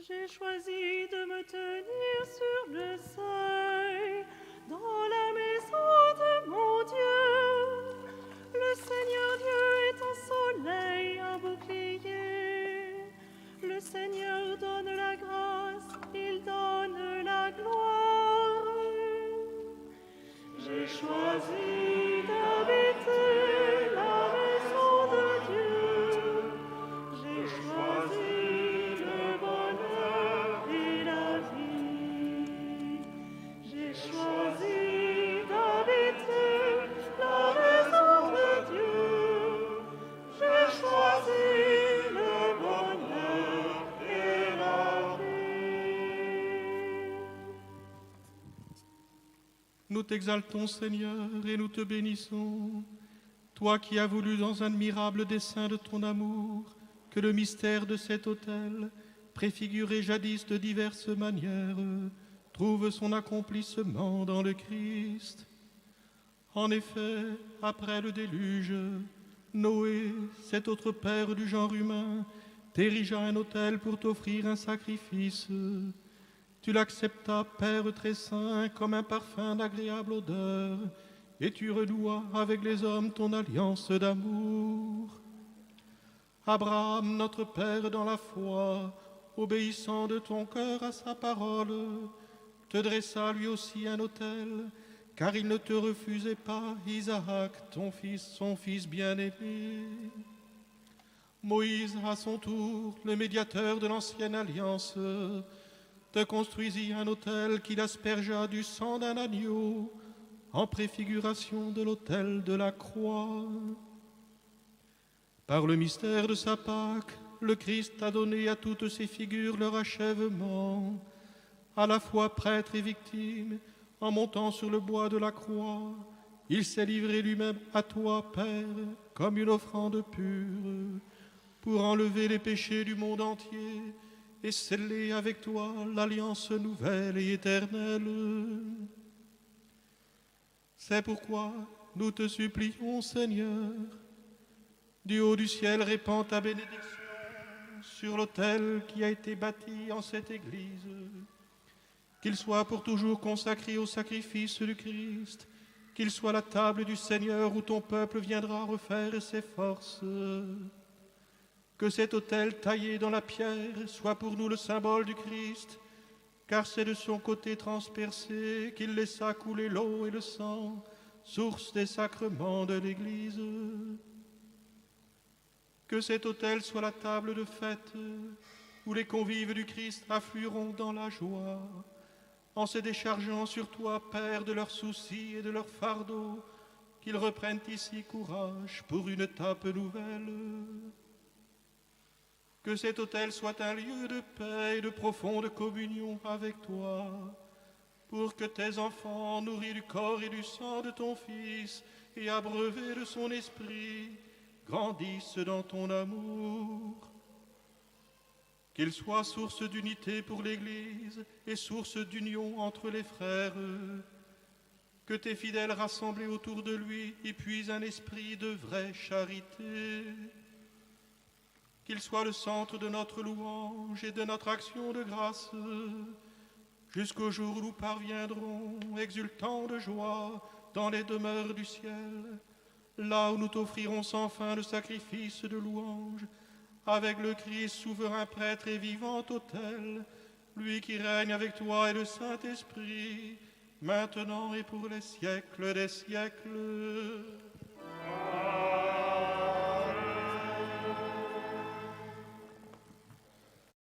J'ai choisi de me tenir sur le seuil, dans la maison de mon Dieu. Le Seigneur Dieu est un soleil, un bouclier. Le Seigneur donne la grâce, il donne la gloire. J'ai choisi d'habiter la maison de Dieu. J'ai choisi le bonheur et la vie. J'ai choisi d'habiter la maison de Dieu. J'ai choisi le bonheur et la vie. Nous t'exaltons, Seigneur, et nous te bénissons, toi qui as voulu dans un admirable dessein de ton amour que le mystère de cet autel, préfiguré jadis de diverses manières, trouve son accomplissement dans le Christ. En effet, après le déluge, Noé, cet autre père du genre humain, t'érigea un autel pour t'offrir un sacrifice. Tu l'acceptas, Père très saint, comme un parfum d'agréable odeur, et tu renouas avec les hommes ton alliance d'amour. Abraham, notre Père dans la foi, obéissant de ton cœur à sa parole, te dressa lui aussi un autel, car il ne te refusait pas, Isaac, ton fils, son fils bien-aimé. Moïse, à son tour, le médiateur de l'ancienne alliance, te construisit un autel qu'il aspergea du sang d'un agneau, en préfiguration de l'autel de la croix. Par le mystère de sa Pâque, le Christ a donné à toutes ces figures leur achèvement, à la fois prêtre et victime, en montant sur le bois de la croix. Il s'est livré lui-même à toi, Père, comme une offrande pure, pour enlever les péchés du monde entier et sceller avec toi l'alliance nouvelle et éternelle. C'est pourquoi nous te supplions, Seigneur, du haut du ciel, répands ta bénédiction sur l'autel qui a été bâti en cette Église, qu'il soit pour toujours consacré au sacrifice du Christ, qu'il soit la table du Seigneur où ton peuple viendra refaire ses forces. Que cet autel taillé dans la pierre soit pour nous le symbole du Christ, car c'est de son côté transpercé qu'il laissa couler l'eau et le sang, source des sacrements de l'Église. Que cet autel soit la table de fête où les convives du Christ afflueront dans la joie, en se déchargeant sur toi, Père, de leurs soucis et de leurs fardeaux, qu'ils reprennent ici courage pour une étape nouvelle. Que cet autel soit un lieu de paix et de profonde communion avec toi, pour que tes enfants, nourris du corps et du sang de ton Fils et abreuvés de son esprit, grandissent dans ton amour. Qu'il soit source d'unité pour l'Église et source d'union entre les frères. Que tes fidèles rassemblés autour de lui y puisent un esprit de vraie charité. Qu'il soit le centre de notre louange et de notre action de grâce, jusqu'au jour où nous parviendrons, exultants de joie, dans les demeures du ciel, là où nous t'offrirons sans fin le sacrifice de louange, avec le Christ souverain prêtre et vivant autel, lui qui règne avec toi et le Saint-Esprit, maintenant et pour les siècles des siècles.